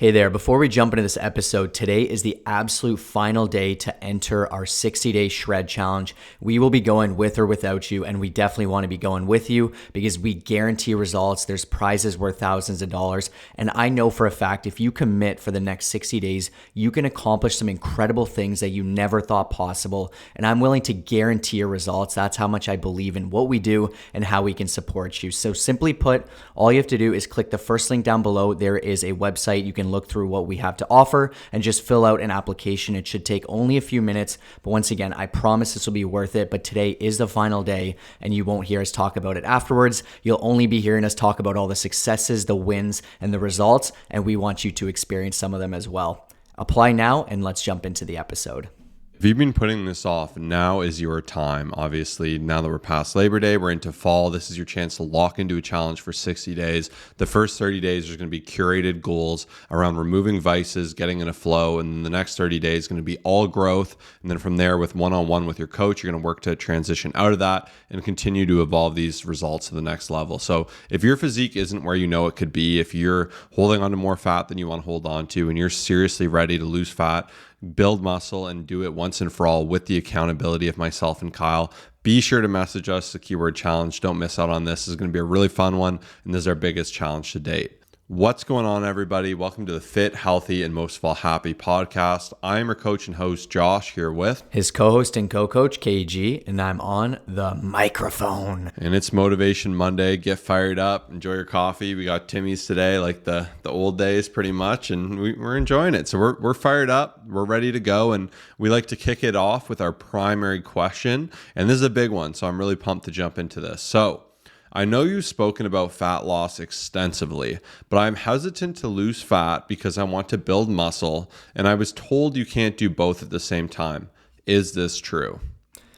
Hey there, before we jump into this episode, today is the absolute final day to enter our 60-day shred challenge. We will be going with or without you, and we definitely want to be going with you because we guarantee results. There's prizes worth thousands of dollars, and I know for a fact if you commit for the next 60 days, you can accomplish some incredible things that you never thought possible, and I'm willing to guarantee your results. That's how much I believe in what we do and how we can support you. So simply put, all you have to do is click the first link down below. There is a website. You can look through what we have to offer and just fill out an application. It should take only a few minutes, but once again, I promise this will be worth it. But today is the final day and you won't hear us talk about it afterwards. You'll only be hearing us talk about all the successes, the wins, and the results, and we want you to experience some of them as well. Apply now and let's jump into the episode. If you've been putting this off, now is your time. Obviously, now that we're past Labor Day, we're into fall. This is your chance to lock into a challenge for 60 days. The first 30 days, there's going to be curated goals around removing vices, getting in a flow. And the next 30 days is going to be all growth. And then from there, with one-on-one with your coach, you're going to work to transition out of that and continue to evolve these results to the next level. So if your physique isn't where you know it could be, if you're holding on to more fat than you want to hold on to, and you're seriously ready to lose fat, build muscle, and do it once and for all with the accountability of myself and Kyle, be sure to message us the keyword challenge. Don't miss out on this. This is going to be a really fun one, and this is our biggest challenge to date. What's going on, everybody? Welcome to the Fit, Healthy, and Most of All Happy podcast. I am your coach and host, Josh, here with his co-host and co-coach, KG, and I'm on the microphone. And it's Motivation Monday. Get fired up. Enjoy your coffee. We got Timmy's today, like the old days pretty much, and we're enjoying it. So we're fired up. We're ready to go, and we like to kick it off with our primary question, and this is a big one, so I'm really pumped to jump into this. So I know you've spoken about fat loss extensively, but I'm hesitant to lose fat because I want to build muscle, and I was told you can't do both at the same time. Is this true?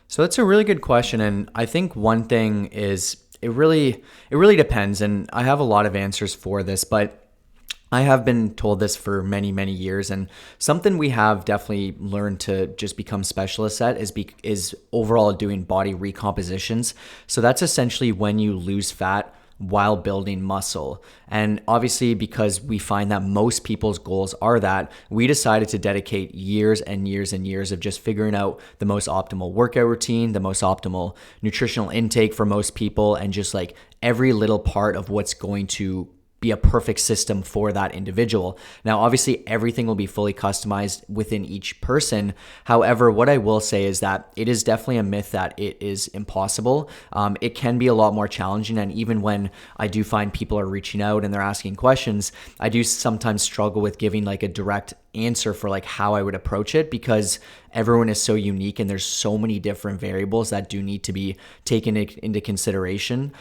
So that's a really good question, and I think one thing is it really depends, and I have a lot of answers for this, but I have been told this for many, many years, and something we have definitely learned to just become specialists at is overall doing body recompositions. So that's essentially when you lose fat while building muscle. And obviously, because we find that most people's goals are that, we decided to dedicate years and years and years of just figuring out the most optimal workout routine, the most optimal nutritional intake for most people, and just like every little part of what's going to be a perfect system for that individual. Now, obviously, everything will be fully customized within each person. However, what I will say is that it is definitely a myth that it is impossible. It can be a lot more challenging. And even when I do find people are reaching out and they're asking questions, I do sometimes struggle with giving like a direct answer for like how I would approach it, because everyone is so unique and there's so many different variables that do need to be taken into consideration.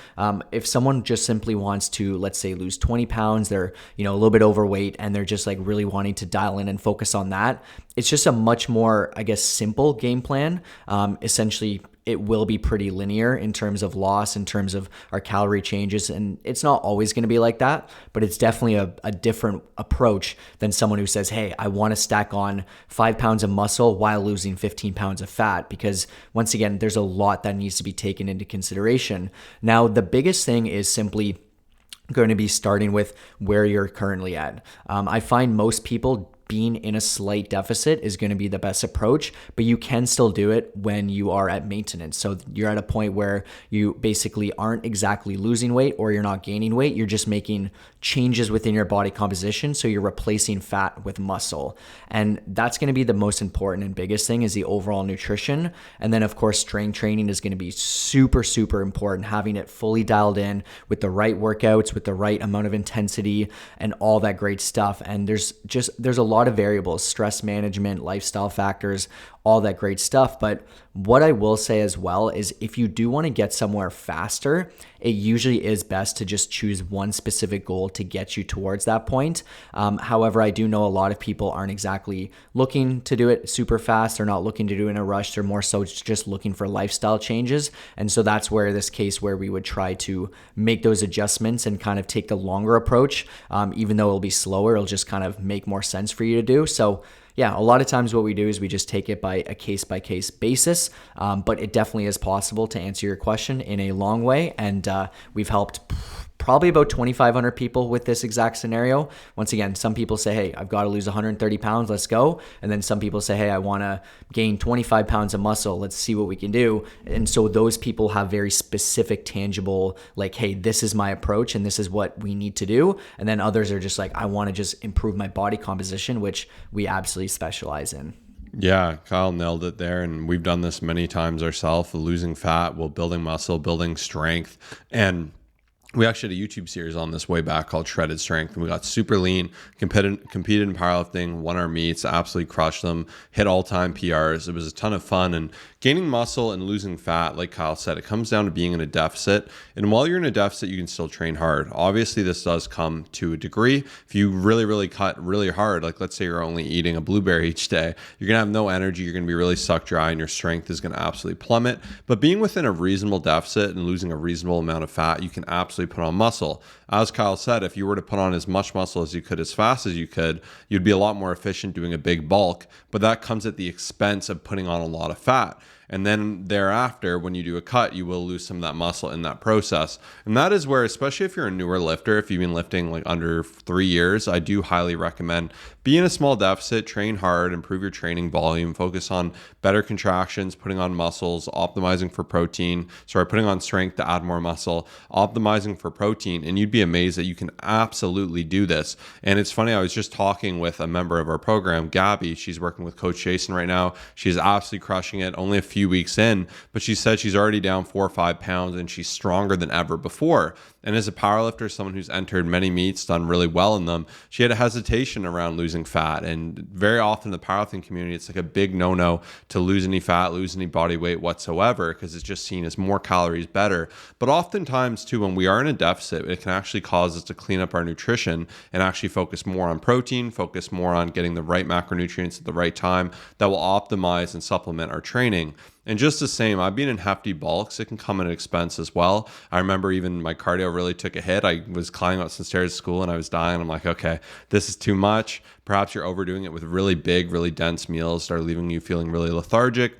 If someone just simply wants to, let's say, lose 20 pounds, they're, a little bit overweight and they're just like really wanting to dial in and focus on that, it's just a much more, I guess, simple game plan. Essentially, it will be pretty linear in terms of loss, in terms of our calorie changes. And it's not always going to be like that, but it's definitely a different approach than someone who says, hey, I want to stack on 5 pounds of muscle while losing 15 pounds of fat. Because once again, there's a lot that needs to be taken into consideration. Now, the biggest thing is simply going to be starting with where you're currently at. I find most people being in a slight deficit is going to be the best approach, but you can still do it when you are at maintenance. So you're at a point where you basically aren't exactly losing weight or you're not gaining weight. You're just making changes within your body composition. So you're replacing fat with muscle. And that's going to be the most important and biggest thing, is the overall nutrition. And then of course, strength training is going to be super, super important, having it fully dialed in with the right workouts, with the right amount of intensity and all that great stuff. And there's a lot of variables, stress management, lifestyle factors, all that great stuff. But what I will say as well is if you do want to get somewhere faster, it usually is best to just choose one specific goal to get you towards that point. However, I do know a lot of people aren't exactly looking to do it super fast. They're not looking to do it in a rush. They're more so just looking for lifestyle changes. And so that's where this case where we would try to make those adjustments and kind of take the longer approach. Even though it'll be slower, it'll just kind of make more sense for you to do. So yeah, a lot of times what we do is we just take it by a case-by-case basis, but it definitely is possible to answer your question in a long way, and we've helped probably about 2,500 people with this exact scenario. Once again, some people say, hey, I've got to lose 130 pounds, let's go. And then some people say, hey, I want to gain 25 pounds of muscle, let's see what we can do. And so those people have very specific, tangible, like, hey, this is my approach and this is what we need to do. And then others are just like, I want to just improve my body composition, which we absolutely specialize in. Yeah, Kyle nailed it there. And we've done this many times ourselves, losing fat while building muscle, building strength. And we actually had a YouTube series on this way back called Shredded Strength, and we got super lean, competed in powerlifting, won our meets, absolutely crushed them, hit all-time PRs. It was a ton of fun. And gaining muscle and losing fat, like Kyle said, it comes down to being in a deficit. And while you're in a deficit, you can still train hard. Obviously, this does come to a degree. If you really cut really hard, like let's say you're only eating a blueberry each day, you're going to have no energy. You're going to be really sucked dry, and your strength is going to absolutely plummet. But being within a reasonable deficit and losing a reasonable amount of fat, you can absolutely put on muscle. As Kyle said, if you were to put on as much muscle as you could, as fast as you could, you'd be a lot more efficient doing a big bulk, but that comes at the expense of putting on a lot of fat. And then thereafter, when you do a cut, you will lose some of that muscle in that process. And that is where, especially if you're a newer lifter, if you've been lifting like under 3 years, I do highly recommend be in a small deficit, train hard, improve your training volume, focus on better contractions, putting on muscles, optimizing for putting on strength to add more muscle, optimizing for protein. And you'd be amazed that you can absolutely do this. And it's funny, I was just talking with a member of our program, Gabby. She's working with Coach Jason right now. She's absolutely crushing it, only a few weeks in, but she said she's already down 4 or 5 pounds and she's stronger than ever before. And as a powerlifter, someone who's entered many meets, done really well in them, she had a hesitation around losing fat. And very often in the powerlifting community, it's like a big no-no to lose any fat, lose any body weight whatsoever, because it's just seen as more calories better. But oftentimes too, when we are in a deficit, it can actually cause us to clean up our nutrition and actually focus more on protein, focus more on getting the right macronutrients at the right time that will optimize and supplement our training. And just the same, I've been in hefty bulks. It can come at an expense as well. I remember even my cardio really took a hit. I was climbing up some stairs at school and I was dying. I'm like, okay, this is too much. Perhaps you're overdoing it with really big, really dense meals, start leaving you feeling really lethargic.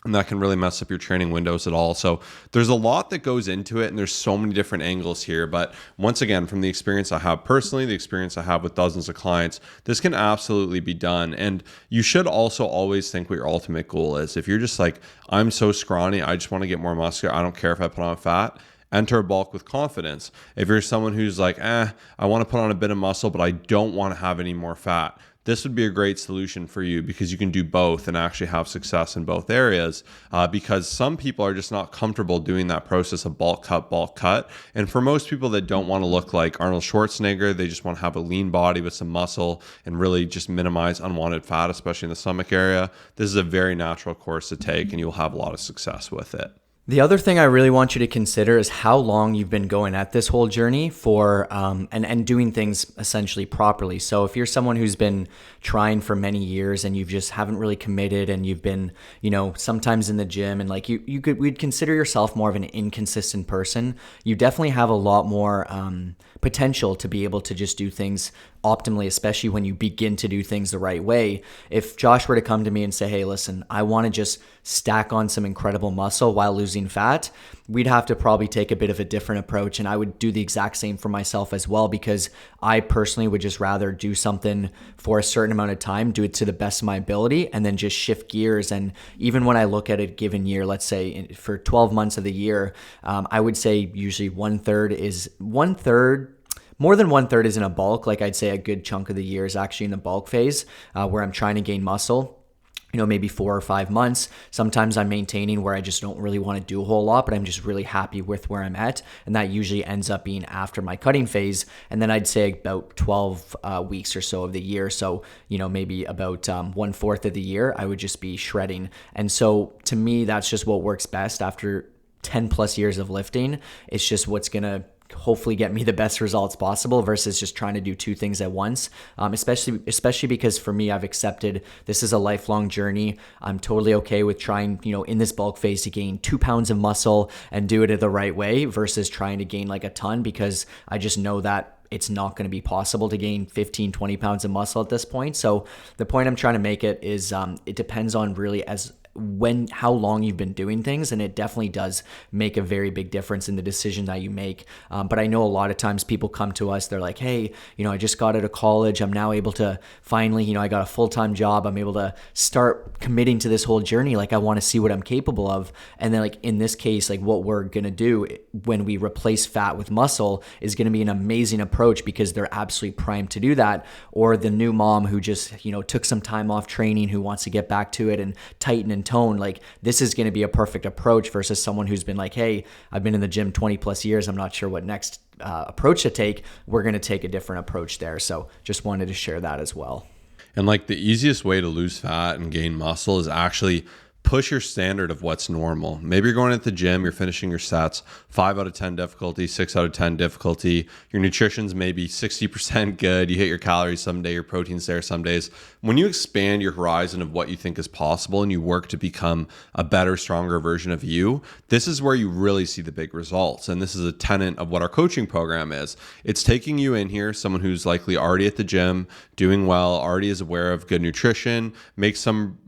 And that can really mess up your training windows at all. So there's a lot that goes into it, and there's so many different angles here. But once again, from the experience I have personally, the experience I have with dozens of clients, this can absolutely be done. And you should also always think what your ultimate goal is. If you're just like, I'm so scrawny, I just want to get more muscular, I don't care if I put on fat, enter a bulk with confidence. If you're someone who's like, I want to put on a bit of muscle, but I don't want to have any more fat, this would be a great solution for you, because you can do both and actually have success in both areas, because some people are just not comfortable doing that process of bulk cut. And for most people that don't want to look like Arnold Schwarzenegger, they just want to have a lean body with some muscle and really just minimize unwanted fat, especially in the stomach area. This is a very natural course to take, and you'll have a lot of success with it. The other thing I really want you to consider is how long you've been going at this whole journey for, and doing things essentially properly. So if you're someone who's been trying for many years and you've just haven't really committed, and you've been, sometimes in the gym, and like we'd consider yourself more of an inconsistent person, you definitely have a lot more potential to be able to just do things optimally, especially when you begin to do things the right way. If Josh were to come to me and say, hey, listen, I want to just stack on some incredible muscle while losing fat, we'd have to probably take a bit of a different approach. And I would do the exact same for myself as well, because I personally would just rather do something for a certain amount of time, do it to the best of my ability, and then just shift gears. And even when I look at a given year, let's say for 12 months of the year, I would say usually more than one third is in a bulk. Like I'd say a good chunk of the year is actually in the bulk phase, where I'm trying to gain muscle. Maybe 4 or 5 months. Sometimes I'm maintaining where I just don't really want to do a whole lot, but I'm just really happy with where I'm at. And that usually ends up being after my cutting phase. And then I'd say about 12 weeks or so of the year. So, maybe about 1/4 of the year, I would just be shredding. And so to me, that's just what works best after 10 plus years of lifting. It's just what's going to hopefully get me the best results possible, versus just trying to do 2 things at once. Especially because for me, I've accepted this is a lifelong journey. I'm totally okay with trying, in this bulk phase to gain 2 pounds of muscle and do it the right way, versus trying to gain like a ton, because I just know that it's not going to be possible to gain 15, 20 pounds of muscle at this point. So the point I'm trying to make it is, it depends on really how long you've been doing things, and it definitely does make a very big difference in the decision that you make. But I know a lot of times people come to us, they're like, hey, I just got out of college, I'm now able to finally, I got a full-time job, I'm able to start committing to this whole journey, like I want to see what I'm capable of. And then like in this case, like what we're gonna do when we replace fat with muscle is gonna be an amazing approach, because they're absolutely primed to do that. Or the new mom who just took some time off training, who wants to get back to it and tighten and tone, like this is going to be a perfect approach versus someone who's been like, hey, I've been in the gym 20 plus years, I'm not sure what next approach to take. We're going to take a different approach there. So just wanted to share that as well. And like the easiest way to lose fat and gain muscle is actually push your standard of what's normal. Maybe you're going at the gym, you're finishing your sets, 5 out of 10 difficulty, 6 out of 10 difficulty. Your nutrition's maybe 60% good. You hit your calories some day, your protein's there some days. When you expand your horizon of what you think is possible and you work to become a better, stronger version of you, this is where you really see the big results. And this is a tenet of what our coaching program is. It's taking you in here, someone who's likely already at the gym, doing well, already is aware of good nutrition, make some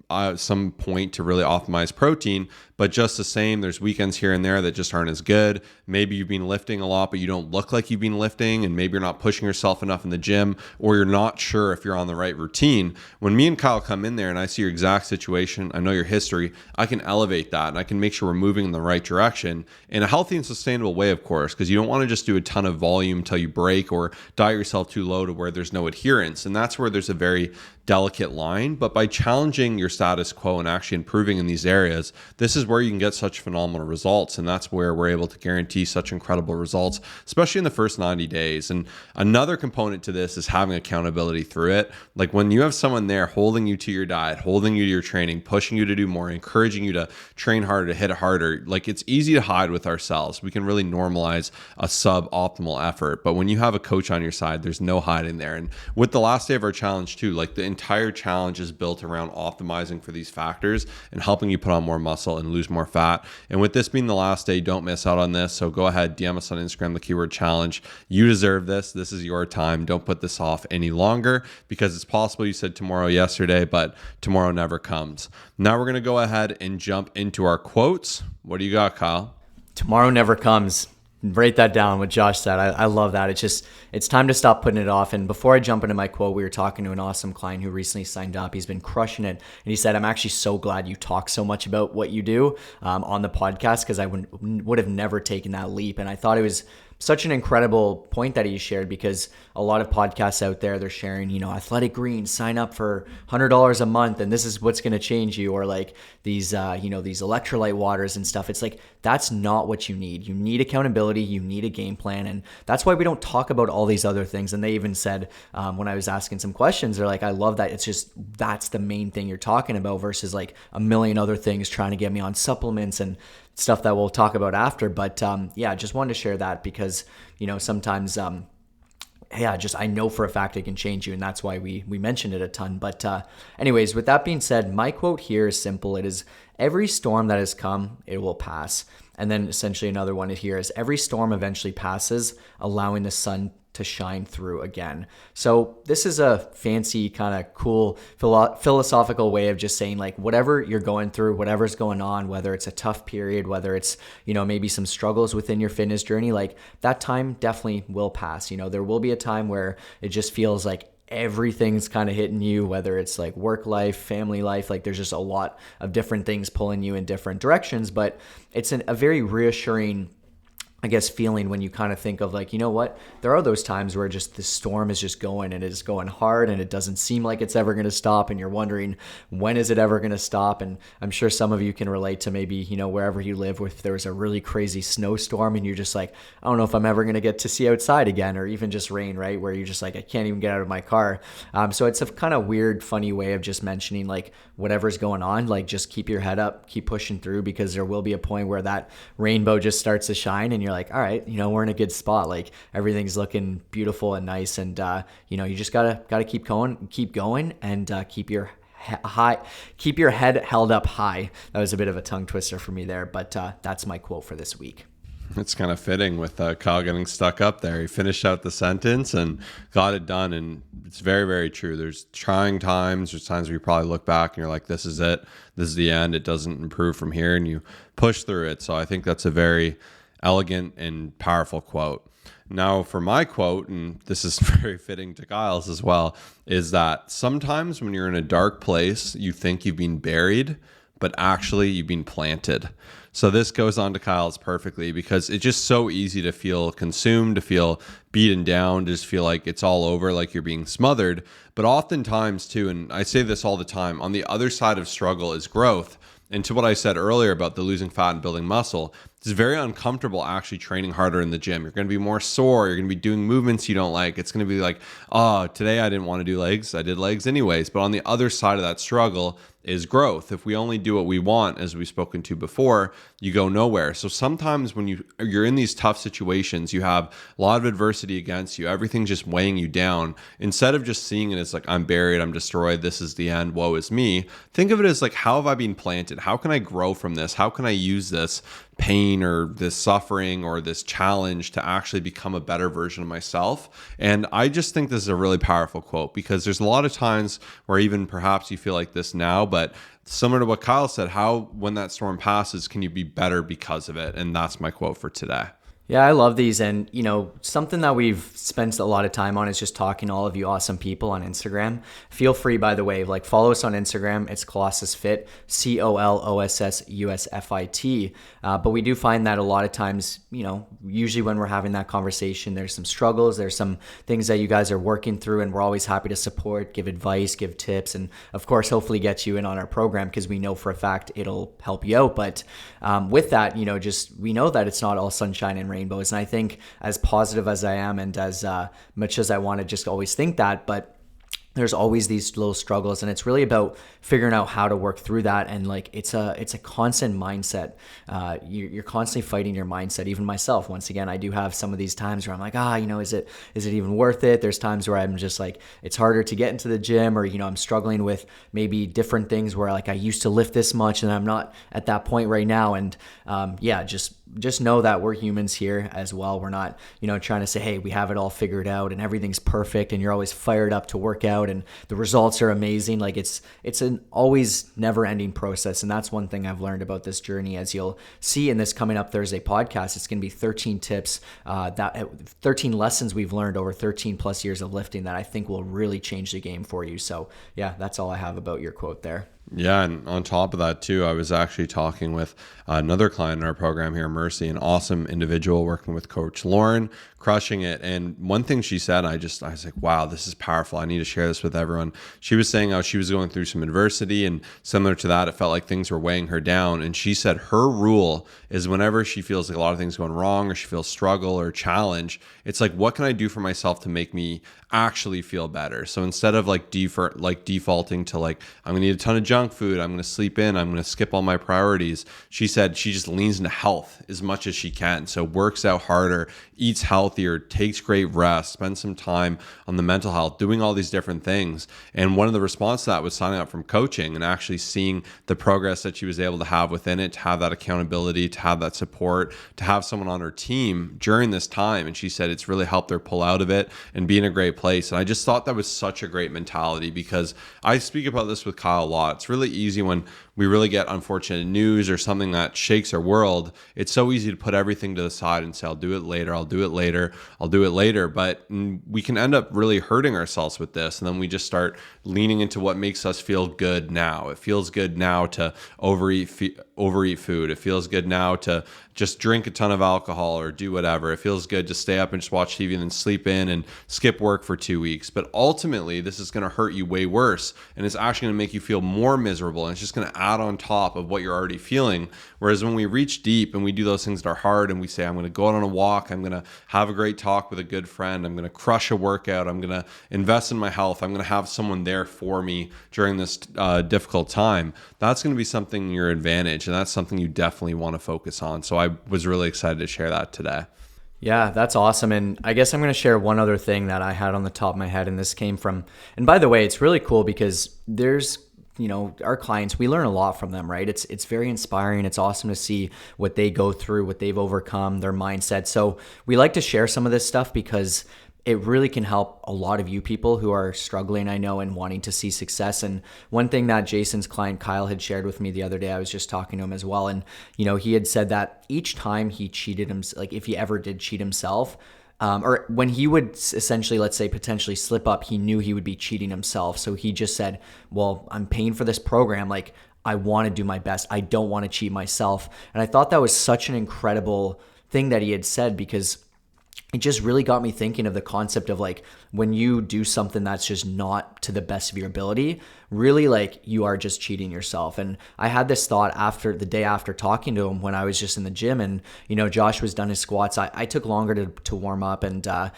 point to really optimize protein, but just the same, there's weekends here and there that just aren't as good. Maybe you've been lifting a lot, but you don't look like you've been lifting, and maybe you're not pushing yourself enough in the gym, or you're not sure if you're on the right routine. When me and Kyle come in there and I see your exact situation, I know your history, I can elevate that and I can make sure we're moving in the right direction in a healthy and sustainable way, of course, because you don't want to just do a ton of volume until you break or diet yourself too low to where there's no adherence. And that's where there's a very delicate line. But by challenging your status quo and actually improving in these areas, this is where you can get such phenomenal results. And that's where we're able to guarantee such incredible results, especially in the first 90 days. And another component to this is having accountability through it. Like when you have someone there holding you to your diet, holding you to your training, pushing you to do more, encouraging you to train harder, to hit it harder, like it's easy to hide with ourselves. We can really normalize a suboptimal effort. But when you have a coach on your side, there's no hiding there. And with the last day of our challenge too, like the entire challenge is built around optimizing for these factors and helping you put on more muscle and lose more fat. And with this being the last day, don't miss out on this. So go ahead, DM us on Instagram, the keyword challenge. You deserve this. This is your time. Don't put this off any longer, because it's possible you said tomorrow yesterday, but tomorrow never comes. Now we're going to go ahead and jump into our quotes. What do you got, Kyle? Tomorrow never comes. Write that down, what Josh said. I love that. It's time to stop putting it off. And before I jump into my quote, we were talking to an awesome client who recently signed up. He's been crushing it. And he said, I'm actually so glad you talk so much about what you do on the podcast, because I would have never taken that leap. And I thought it was such an incredible point that he shared, because a lot of podcasts out there, they're sharing, athletic greens, sign up for $100 a month and this is what's going to change you, or like these, these electrolyte waters and stuff. It's like, that's not what you need. You need accountability. You need a game plan. And that's why we don't talk about all these other things. And they even said, when I was asking some questions, they're like, I love that. It's just, that's the main thing you're talking about versus like a million other things trying to get me on supplements and stuff that we'll talk about after. But just wanted to share that because, sometimes, I know for a fact it can change you. And that's why we mentioned it a ton. But anyways, with that being said, my quote here is simple. It is, every storm that has come, it will pass. And then essentially another one here is, every storm eventually passes, allowing the sun to shine through again. So this is a fancy kind of cool philosophical way of just saying, like, whatever you're going through, whatever's going on, whether it's a tough period, whether it's, maybe some struggles within your fitness journey, like that time definitely will pass. There will be a time where it just feels like everything's kind of hitting you, whether it's like work life, family life, like there's just a lot of different things pulling you in different directions, but it's a very reassuring feeling when you kind of think of like, what, there are those times where just the storm is just going and it is going hard and it doesn't seem like it's ever going to stop. And you're wondering, when is it ever going to stop? And I'm sure some of you can relate to maybe, wherever you live, if there was a really crazy snowstorm and you're just like, I don't know if I'm ever going to get to see outside again, or even just rain, right? Where you're just like, I can't even get out of my car. So it's a kind of weird, funny way of just mentioning like whatever's going on, like just keep your head up, keep pushing through, because there will be a point where that rainbow just starts to shine and you're like, all right, we're in a good spot. Like everything's looking beautiful and nice. And, you just gotta keep going and keep your head held up high. That was a bit of a tongue twister for me there, but that's my quote for this week. It's kind of fitting with Kyle getting stuck up there. He finished out the sentence and got it done. And it's very, very true. There's trying times. There's times where you probably look back and you're like, this is it. This is the end. It doesn't improve from here. And you push through it. So I think that's a very elegant and powerful quote. Now, for my quote, and this is very fitting to Kyle's as well, is that sometimes when you're in a dark place, you think you've been buried, but actually you've been planted. So this goes on to Kyle's perfectly because it's just so easy to feel consumed, to feel beaten down, to just feel like it's all over, like you're being smothered. But oftentimes too, and I say this all the time, on the other side of struggle is growth. And to what I said earlier about the losing fat and building muscle, it's very uncomfortable actually training harder in the gym. You're going to be more sore. You're going to be doing movements you don't like. It's going to be like, oh, today I didn't want to do legs. I did legs anyways. But on the other side of that struggle is growth. If we only do what we want, as we've spoken to before, you go nowhere. So sometimes when you're in these tough situations, you have a lot of adversity against you, everything's just weighing you down. Instead of just seeing it as like, I'm buried, I'm destroyed, this is the end, woe is me, think of it as like, how have I been planted? How can I grow from this? How can I use this pain or this suffering or this challenge to actually become a better version of myself? And I just think this is a really powerful quote because there's a lot of times where even perhaps you feel like this now, but similar to what Kyle said, how when that storm passes, can you be better because of it? And that's my quote for today. Yeah, I love these. And, something that we've spent a lot of time on is just talking to all of you awesome people on Instagram. Feel free, by the way, follow us on Instagram. It's ColossusFit, ColossusFit. But we do find that a lot of times, usually when we're having that conversation, there's some struggles, there's some things that you guys are working through, and we're always happy to support, give advice, give tips, and of course, hopefully get you in on our program because we know for a fact it'll help you out. But with that, we know that it's not all sunshine and rainbows. And I think as positive as I am and as much as I want to just always think that, but there's always these little struggles, and it's really about figuring out how to work through that. And it's a constant mindset. You're constantly fighting your mindset. Even myself, once again, I do have some of these times where I'm like, is it even worth it? There's times where I'm just like, it's harder to get into the gym, or I'm struggling with maybe different things where like I used to lift this much and I'm not at that point right now. And just know that we're humans here as well. We're not, trying to say, hey, we have it all figured out and everything's perfect and you're always fired up to work out and the results are amazing. Like it's an always never ending process. And that's one thing I've learned about this journey. As you'll see in this coming up Thursday podcast, it's going to be 13 tips, 13 lessons we've learned over 13 plus years of lifting that I think will really change the game for you. So yeah, that's all I have about your quote there. Yeah, and on top of that too, I was actually talking with another client in our program here, Mercy, an awesome individual working with Coach Lauren, crushing it. And one thing she said, I was like, wow, this is powerful. I need to share this with everyone. She was saying how she was going through some adversity, and similar to that, it felt like things were weighing her down. And she said her rule is whenever she feels like a lot of things going wrong or she feels struggle or challenge, it's like, what can I do for myself to make me actually feel better? So instead of defaulting to like, I'm gonna eat a ton of junk food, I'm gonna sleep in, I'm gonna skip all my priorities, she said she just leans into health as much as she can. So works out harder, eats healthier, takes great rest, spends some time on the mental health, doing all these different things. And one of the responses to that was signing up from coaching and actually seeing the progress that she was able to have within it, to have that accountability, to have that support, to have someone on her team during this time. And she said it's really helped her pull out of it and be in a great place. And I just thought that was such a great mentality, because I speak about this with Kyle a lot. It's really easy when we really get unfortunate news or something that shakes our world. It's so easy to put everything to the side and say, I'll do it later, I'll do it later, I'll do it later. But we can end up really hurting ourselves with this. And then we just start leaning into what makes us feel good now. It feels good now to overeat food. It feels good now to just drink a ton of alcohol or do whatever. It feels good to stay up and just watch TV and then sleep in and skip work for 2 weeks. But ultimately, this is going to hurt you way worse. And it's actually going to make you feel more miserable. And it's just going to add on top of what you're already feeling. Whereas when we reach deep and we do those things that are hard and we say, I'm going to go out on a walk, I'm going to have a great talk with a good friend, I'm going to crush a workout, I'm going to invest in my health, I'm going to have someone there for me during this difficult time, that's going to be something in your advantage. And that's something you definitely want to focus on. So I was really excited to share that today. Yeah, that's awesome. And I guess I'm going to share one other thing that I had on the top of my head. And this came from, and by the way, it's really cool because there's our clients, we learn a lot from them, right? It's very inspiring. It's awesome to see what they go through, what they've overcome, their mindset. So we like to share some of this stuff because it really can help a lot of you people who are struggling, I know, and wanting to see success. And one thing that Jason's client Kyle had shared with me the other day, I was just talking to him as well, and he had said that each time he cheated himself, like if he ever did cheat himself, or when he would essentially, let's say, potentially slip up, he knew he would be cheating himself. So he just said, well, I'm paying for this program. Like, I want to do my best. I don't want to cheat myself. And I thought that was such an incredible thing that he had said, because it just really got me thinking of the concept of like, when you do something that's just not to the best of your ability, really like you are just cheating yourself. And I had this thought after the day after talking to him when I was just in the gym, and Josh was done his squats. I took longer to warm up, and I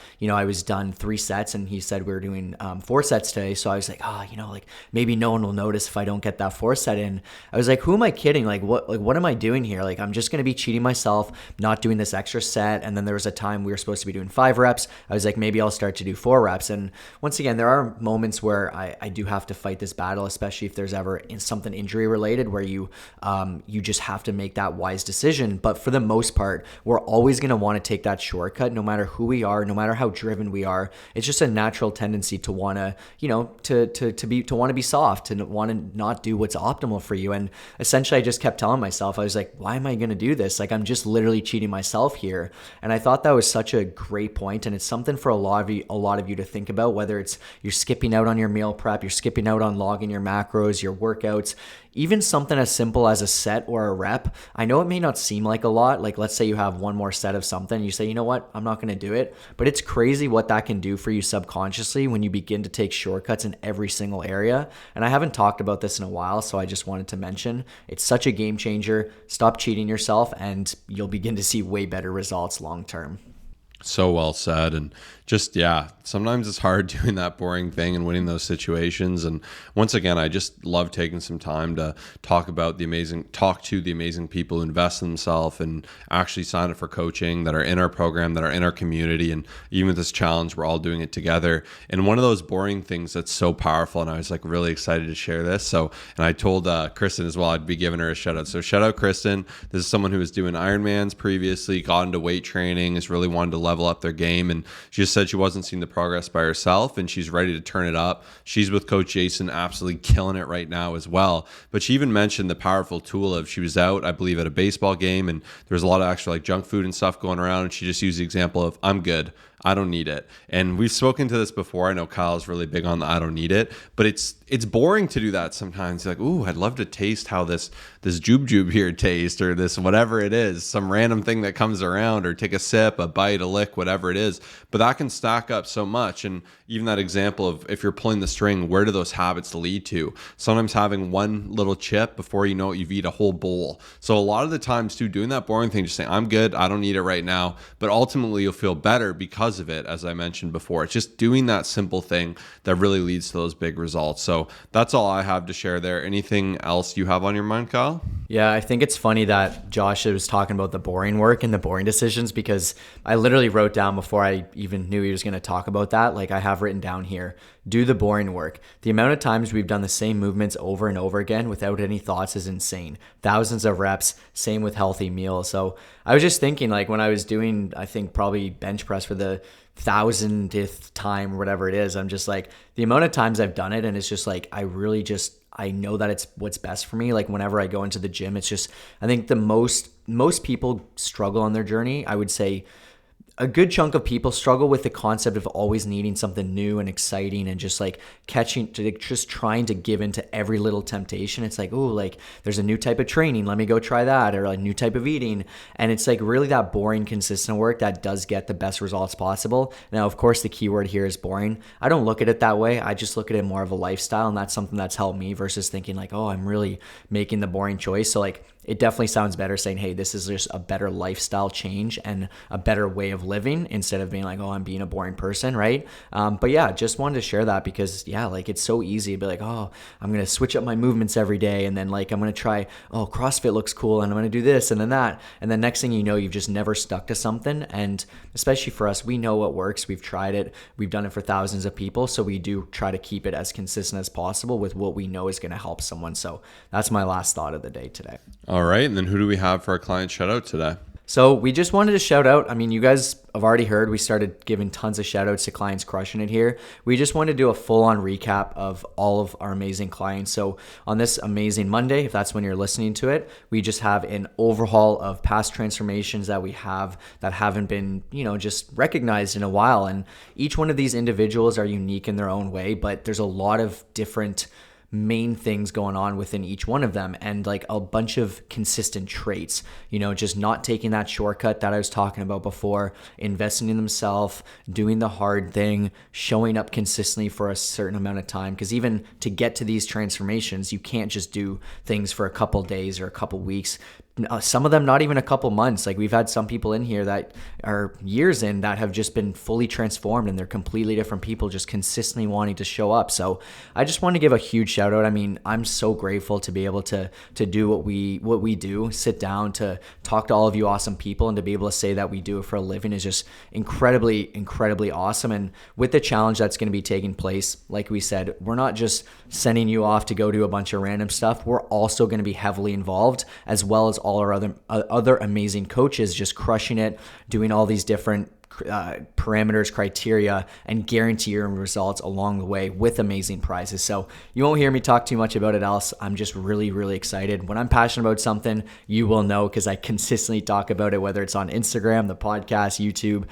was done 3 sets, and he said we were doing 4 sets today. So I was like, like maybe no one will notice if I don't get that 4th set in. I was like, who am I kidding? What am I doing here? Like, I'm just going to be cheating myself, not doing this extra set. And then there was a time we were supposed to be doing 5 reps. I was like, maybe I'll start to do 4 reps. And once again, there are moments where I do have to fight this battle, especially if there's ever something injury related where you just have to make that wise decision. But for the most part, we're always going to want to take that shortcut, no matter who we are, no matter how driven we are. It's just a natural tendency to want to, to want to be soft, to want to not do what's optimal for you. And essentially, I just kept telling myself, I was like, why am I going to do this? Like, I'm just literally cheating myself here. And I thought that was such a great point, and it's something for a lot of you to think about, whether it's you're skipping out on your meal prep, you're skipping out on logging your macros, your workouts, even something as simple as a set or a rep. I know it may not seem like a lot. Like, let's say you have one more set of something, you say, you know what, I'm not going to do it. But it's crazy what that can do for you subconsciously when you begin to take shortcuts in every single area. And I haven't talked about this in a while, so I just wanted to mention it's such a game changer. Stop cheating yourself, and you'll begin to see way better results long term. So well said. And just, sometimes it's hard doing that boring thing and winning those situations. And once again, I just love taking some time to talk to the amazing people who invest in themselves and actually sign up for coaching, that are in our program, that are in our community. And even with this challenge, we're all doing it together. And one of those boring things that's so powerful, and I was like really excited to share this. And I told Kristen as well, I'd be giving her a shout out. So shout out Kristen. This is someone who was doing Ironmans previously, got into weight training, has really wanted to level up their game. And she just said she wasn't seeing the progress by herself, and she's ready to turn it up. She's with Coach Jason, absolutely killing it right now as well. But she even mentioned the powerful tool of, she was out, I believe, at a baseball game, and there was a lot of actual like junk food and stuff going around. And she just used the example of, I'm good, I don't need it. And we've spoken to this before. I know Kyle's really big on the I don't need it, but it's boring to do that sometimes. You're like, ooh, I'd love to taste how this jube here tastes, or this whatever it is, some random thing that comes around, or take a sip, a bite, a lick, whatever it is. But that can stack up so much. And even that example of, if you're pulling the string, where do those habits lead to? Sometimes having one little chip, before you know it, you've eaten a whole bowl. So a lot of the times too, doing that boring thing, just saying, I'm good, I don't need it right now. But ultimately you'll feel better because of it, as I mentioned before. It's just doing that simple thing that really leads to those big results. So that's all I have to share there. Anything else you have on your mind, Kyle? Yeah, I think it's funny that Josh was talking about the boring work and the boring decisions, because I literally wrote down, before I even knew he was going to talk about that, like I have written down here, do the boring work. The amount of times we've done the same movements over and over again without any thoughts is insane. Thousands of reps, same with healthy meals. So I was just thinking, like, when I was doing, I think probably bench press for the 1000th time or whatever it is, I'm just like, the amount of times I've done it, and it's just like, I know that it's what's best for me. Like, whenever I go into the gym, it's just, I think the most people struggle on their journey. I would say a good chunk of people struggle with the concept of always needing something new and exciting, and just like just trying to give into every little temptation. It's like, oh, like there's a new type of training, let me go try that, or a new type of eating. And it's like really that boring, consistent work that does get the best results possible. Now, of course, the key word here is boring. I don't look at it that way. I just look at it more of a lifestyle, and that's something that's helped me, versus thinking like, oh, I'm really making the boring choice. So like, it definitely sounds better saying, hey, this is just a better lifestyle change and a better way of living instead of being like, oh, I'm being a boring person, right? But yeah, just wanted to share that because yeah, like it's so easy to be like, oh, I'm going to switch up my movements every day. And then like, I'm going to try, oh, CrossFit looks cool. And I'm going to do this and then that. And then next thing you know, you've just never stuck to something. And especially for us, we know what works. We've tried it. We've done it for thousands of people. So we do try to keep it as consistent as possible with what we know is going to help someone. So that's my last thought of the day today. All right. And then who do we have for our client shout out today? So we just wanted to shout out. I mean, you guys have already heard we started giving tons of shout outs to clients crushing it here. We just wanted to do a full on recap of all of our amazing clients. So on this amazing Monday, if that's when you're listening to it, we just have an overhaul of past transformations that we have that haven't been, just recognized in a while. And each one of these individuals are unique in their own way, but there's a lot of different main things going on within each one of them and like a bunch of consistent traits, just not taking that shortcut that I was talking about before, investing in themselves, doing the hard thing, showing up consistently for a certain amount of time. Because even to get to these transformations, you can't just do things for a couple days or a couple weeks. Some of them not even a couple months. Like we've had some people in here that are years in that have just been fully transformed and they're completely different people just consistently wanting to show up. So I just want to give a huge shout out. I mean, I'm so grateful to be able to do what we do, sit down to talk to all of you awesome people and to be able to say that we do it for a living is just incredibly, incredibly awesome. And with the challenge that's going to be taking place, like we said, we're not just sending you off to go do a bunch of random stuff. We're also going to be heavily involved as well as all our other amazing coaches just crushing it, doing all these different parameters, criteria, and guarantee your results along the way with amazing prizes. So you won't hear me talk too much about it else. I'm just really, really excited. When I'm passionate about something, you will know because I consistently talk about it, whether it's on Instagram, the podcast, YouTube,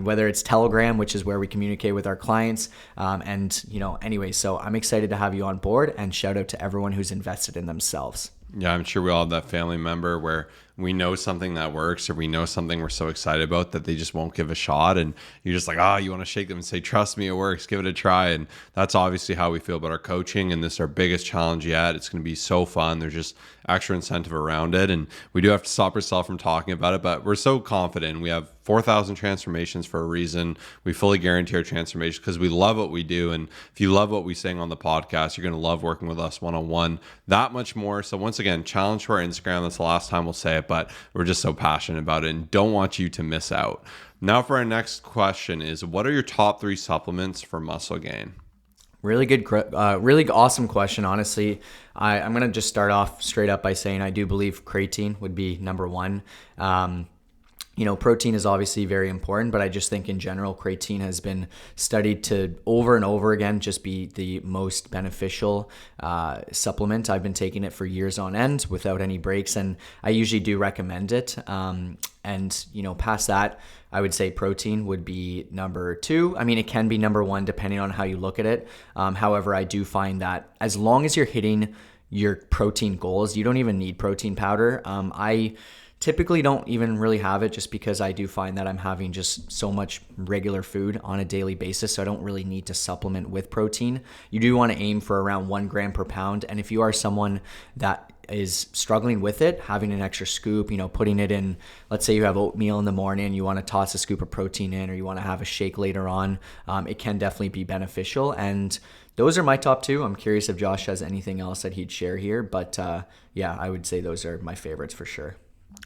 whether it's Telegram, which is where we communicate with our clients. Anyway, so I'm excited to have you on board and shout out to everyone who's invested in themselves. Yeah, I'm sure we all have that family member where we know something that works or we know something we're so excited about that they just won't give a shot. And you're just like, you want to shake them and say, trust me, it works, give it a try. And that's obviously how we feel about our coaching. And this is our biggest challenge yet. It's going to be so fun. There's just extra incentive around it. And we do have to stop ourselves from talking about it, but we're so confident. We have 4,000 transformations for a reason. We fully guarantee our transformation because we love what we do. And if you love what we sing on the podcast, you're going to love working with us one-on-one that much more. So once again, challenge to our Instagram. That's the last time we'll say it, but we're just so passionate about it and don't want you to miss out. Now for our next question is, what are your top 3 supplements for muscle gain? Really good, really awesome question. Honestly, I'm going to just start off straight up by saying I do believe creatine would be number one. Protein is obviously very important, but I just think in general, creatine has been studied to over and over again just be the most beneficial supplement. I've been taking it for years on end without any breaks, and I usually do recommend it. Past that, I would say protein would be number 2. I mean, it can be number 1 depending on how you look at it. However, I do find that as long as you're hitting your protein goals, you don't even need protein powder. I typically don't even really have it just because I do find that I'm having just so much regular food on a daily basis. So I don't really need to supplement with protein. You do want to aim for around 1 gram per pound. And if you are someone that is struggling with it, having an extra scoop, putting it in, let's say you have oatmeal in the morning, you want to toss a scoop of protein in, or you want to have a shake later on, it can definitely be beneficial. And those are my top 2. I'm curious if Josh has anything else that he'd share here, but I would say those are my favorites for sure.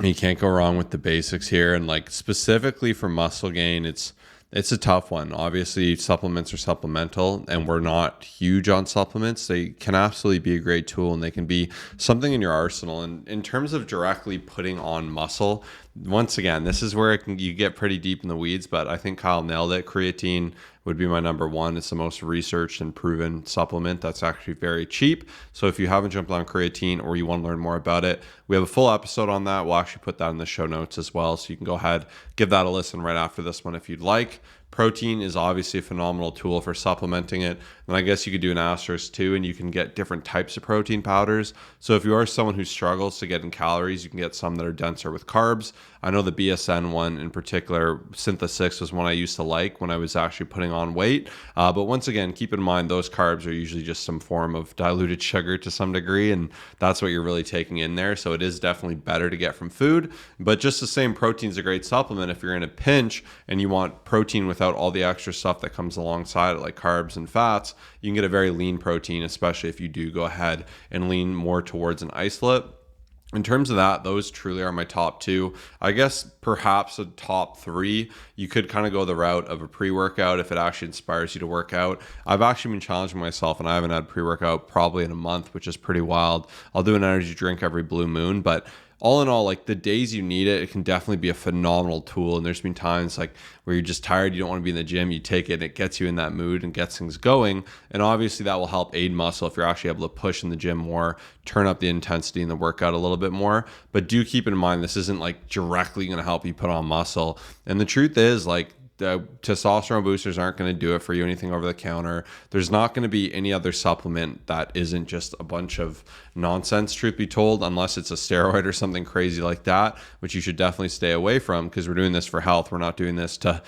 You can't go wrong with the basics here. And like specifically for muscle gain, it's a tough one. Obviously, supplements are supplemental and we're not huge on supplements. They can absolutely be a great tool and they can be something in your arsenal. And in terms of directly putting on muscle, once again, this is where you get pretty deep in the weeds, but I think Kyle nailed it. Creatine would be my number 1. It's the most researched and proven supplement that's actually very cheap. So if you haven't jumped on creatine or you want to learn more about it, we have a full episode on that. We'll actually put that in the show notes as well. So you can go ahead, give that a listen right after this one if you'd like. Protein is obviously a phenomenal tool for supplementing it. And I guess you could do an asterisk too, and you can get different types of protein powders. So if you are someone who struggles to get in calories, you can get some that are denser with carbs. I know the BSN one in particular, Syntha-6, was one I used to like when I was actually putting on weight. But once again, keep in mind those carbs are usually just some form of diluted sugar to some degree, and that's what you're really taking in there. So it is definitely better to get from food. But just the same, protein is a great supplement if you're in a pinch and you want protein without all the extra stuff that comes alongside it, like carbs and fats. You can get a very lean protein, especially if you do go ahead and lean more towards an isolate. In terms of that, those truly are my top two. I guess perhaps a top three, you could kind of go the route of a pre-workout if it actually inspires you to work out. I've actually been challenging myself, and I haven't had pre-workout probably in a month, which is pretty wild. I'll do an energy drink every blue moon, but all in all, like the days you need it, it can definitely be a phenomenal tool. And there's been times like where you're just tired, you don't want to be in the gym, you take it and it gets you in that mood and gets things going. And obviously that will help aid muscle if you're actually able to push in the gym more, turn up the intensity in the workout a little bit more. But do keep in mind, this isn't like directly going to help you put on muscle. And the truth is, like, the testosterone boosters aren't going to do it for you, anything over the counter. There's not going to be any other supplement that isn't just a bunch of nonsense, truth be told, unless it's a steroid or something crazy like that, which you should definitely stay away from, because we're doing this for health. We're not doing this to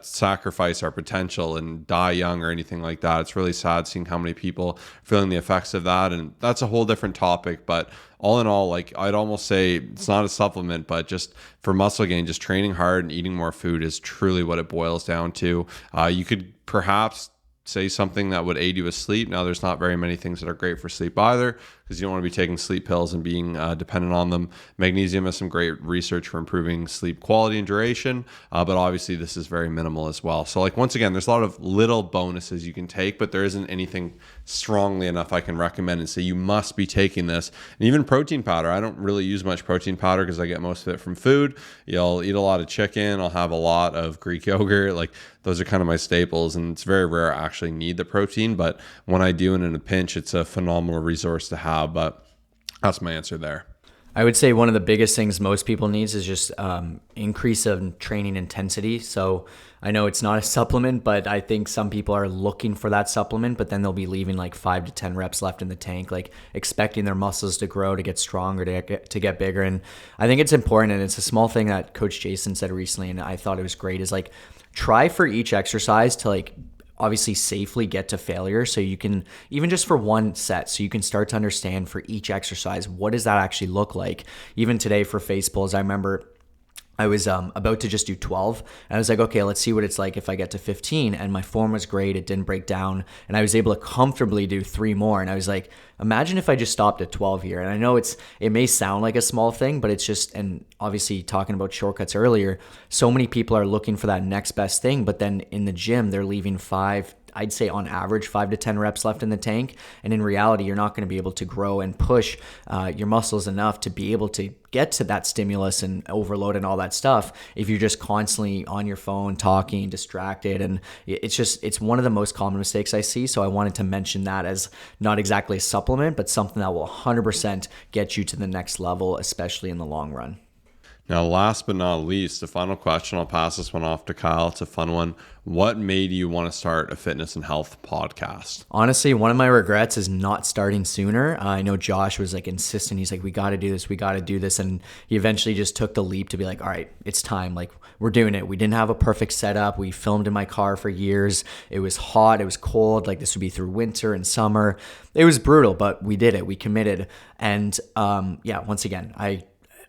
sacrifice our potential and die young or anything like that. It's really sad seeing how many people are feeling the effects of that, and that's a whole different topic. But all in all, like, I'd almost say it's not a supplement, but just for muscle gain, just training hard and eating more food is truly what it boils down to. You could perhaps say something that would aid you with sleep. Now, there's not very many things that are great for sleep either, because you don't want to be taking sleep pills and being dependent on them. Magnesium has some great research for improving sleep quality and duration, but obviously this is very minimal as well. So, like, once again, there's a lot of little bonuses you can take, but there isn't anything strongly enough I can recommend and say you must be taking this. And even protein powder, I don't really use much protein powder because I get most of it from food. You'll eat a lot of chicken, I'll have a lot of Greek yogurt, like those are kind of my staples, and it's very rare I actually need the protein, but when I do and in a pinch, it's a phenomenal resource to have. But that's my answer there. I would say one of the biggest things most people needs is just increase of training intensity. So I know it's not a supplement, but I think some people are looking for that supplement, but then they'll be leaving like 5 to 10 reps left in the tank, like expecting their muscles to grow, to get stronger, to get bigger. And I think it's important, and it's a small thing that Coach Jason said recently, and I thought it was great, is like try for each exercise to like obviously safely get to failure. So you can, even just for one set, so you can start to understand for each exercise, what does that actually look like? Even today for face pulls, I remember I was about to just do 12, and I was like, okay, let's see what it's like if I get to 15. And my form was great. It didn't break down, and I was able to comfortably do 3 more. And I was like, imagine if I just stopped at 12 here. And I know it may sound like a small thing, but it's just, and obviously talking about shortcuts earlier, so many people are looking for that next best thing, but then in the gym, they're leaving 5, I'd say on average 5 to 10 reps left in the tank. And in reality, you're not going to be able to grow and push your muscles enough to be able to get to that stimulus and overload and all that stuff if you're just constantly on your phone talking, distracted. And it's one of the most common mistakes I see. So I wanted to mention that as not exactly a supplement, but something that will 100% get you to the next level, especially in the long run. Now, last but not least, the final question, I'll pass this one off to Kyle. It's a fun one. What made you want to start a fitness and health podcast? Honestly, one of my regrets is not starting sooner. I know Josh was like insistent. He's like, we got to do this. We got to do this. And he eventually just took the leap to be like, all right, it's time. Like, we're doing it. We didn't have a perfect setup. We filmed in my car for years. It was hot. It was cold. Like, this would be through winter and summer. It was brutal, but we did it. We committed. And once again,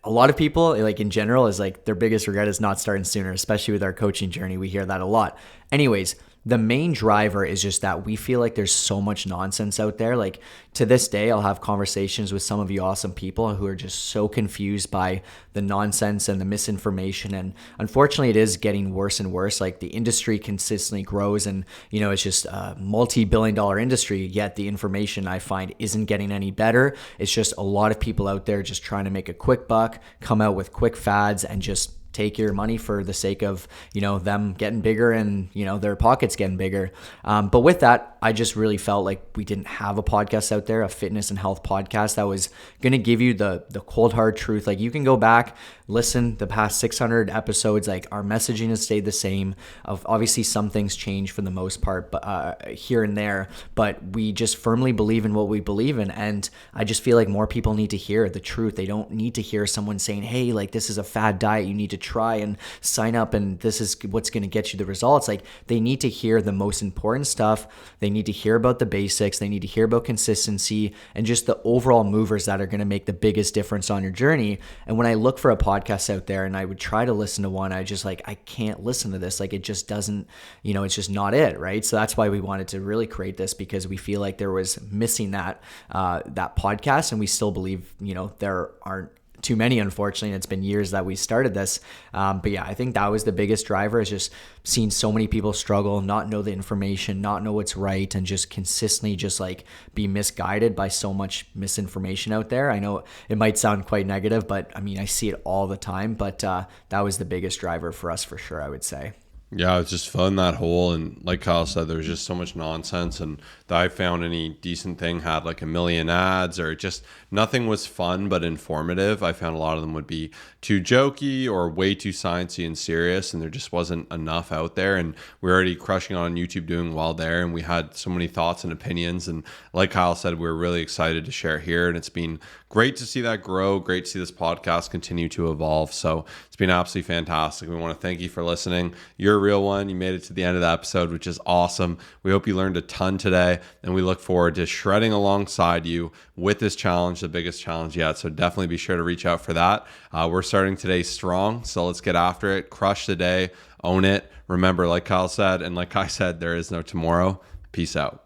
a lot of people, like in general, is like their biggest regret is not starting sooner, especially with our coaching journey. We hear that a lot. Anyways, the main driver is just that we feel like there's so much nonsense out there. Like, to this day, I'll have conversations with some of you awesome people who are just so confused by the nonsense and the misinformation. And unfortunately, it is getting worse and worse. Like, the industry consistently grows, and, you know, it's just a multi-billion-dollar industry, yet the information I find isn't getting any better. It's just a lot of people out there just trying to make a quick buck, come out with quick fads, and just take your money for the sake of, you know, them getting bigger and, you know, their pockets getting bigger. But with that, I just really felt like we didn't have a podcast out there, a fitness and health podcast that was going to give you the cold hard truth. Like, you can go back, listen the past 600 episodes, like our messaging has stayed the same. Obviously some things change for the most part, but here and there, but we just firmly believe in what we believe in. And I just feel like more people need to hear the truth. They don't need to hear someone saying, hey, like, this is a fad diet you need to try and sign up and this is what's going to get you the results. Like, they need to hear the most important stuff. They need to hear about the basics. They need to hear about consistency and just the overall movers that are going to make the biggest difference on your journey. And when I look for a podcast out there and I would try to listen to one, I just like, I can't listen to this. Like, it just doesn't, it's just not it. Right. So that's why we wanted to really create this, because we feel like there was missing that podcast. And we still believe, there aren't too many, unfortunately, and it's been years that we started this. But yeah, I think that was the biggest driver, is just seeing so many people struggle, not know the information, not know what's right, and just consistently just like be misguided by so much misinformation out there. I know it might sound quite negative, but I mean, I see it all the time, but that was the biggest driver for us for sure, I would say. Yeah, it's just filling that hole. And like Kyle said, there's just so much nonsense. And that I found any decent thing had like a million ads, or just nothing was fun but informative. I found a lot of them would be too jokey or way too sciencey and serious. And there just wasn't enough out there. And we're already crushing on YouTube, doing well there. And we had so many thoughts and opinions. And like Kyle said, we were really excited to share here. And it's been great to see that grow. Great to see this podcast continue to evolve. So it's been absolutely fantastic. We want to thank you for listening. You're a real one. You made it to the end of the episode, which is awesome. We hope you learned a ton today, and we look forward to shredding alongside you with this challenge, the biggest challenge yet. So definitely be sure to reach out for that. We're starting today strong, so let's get after it. Crush the day, own it. Remember, like Kyle said, and like I said, there is no tomorrow. Peace out.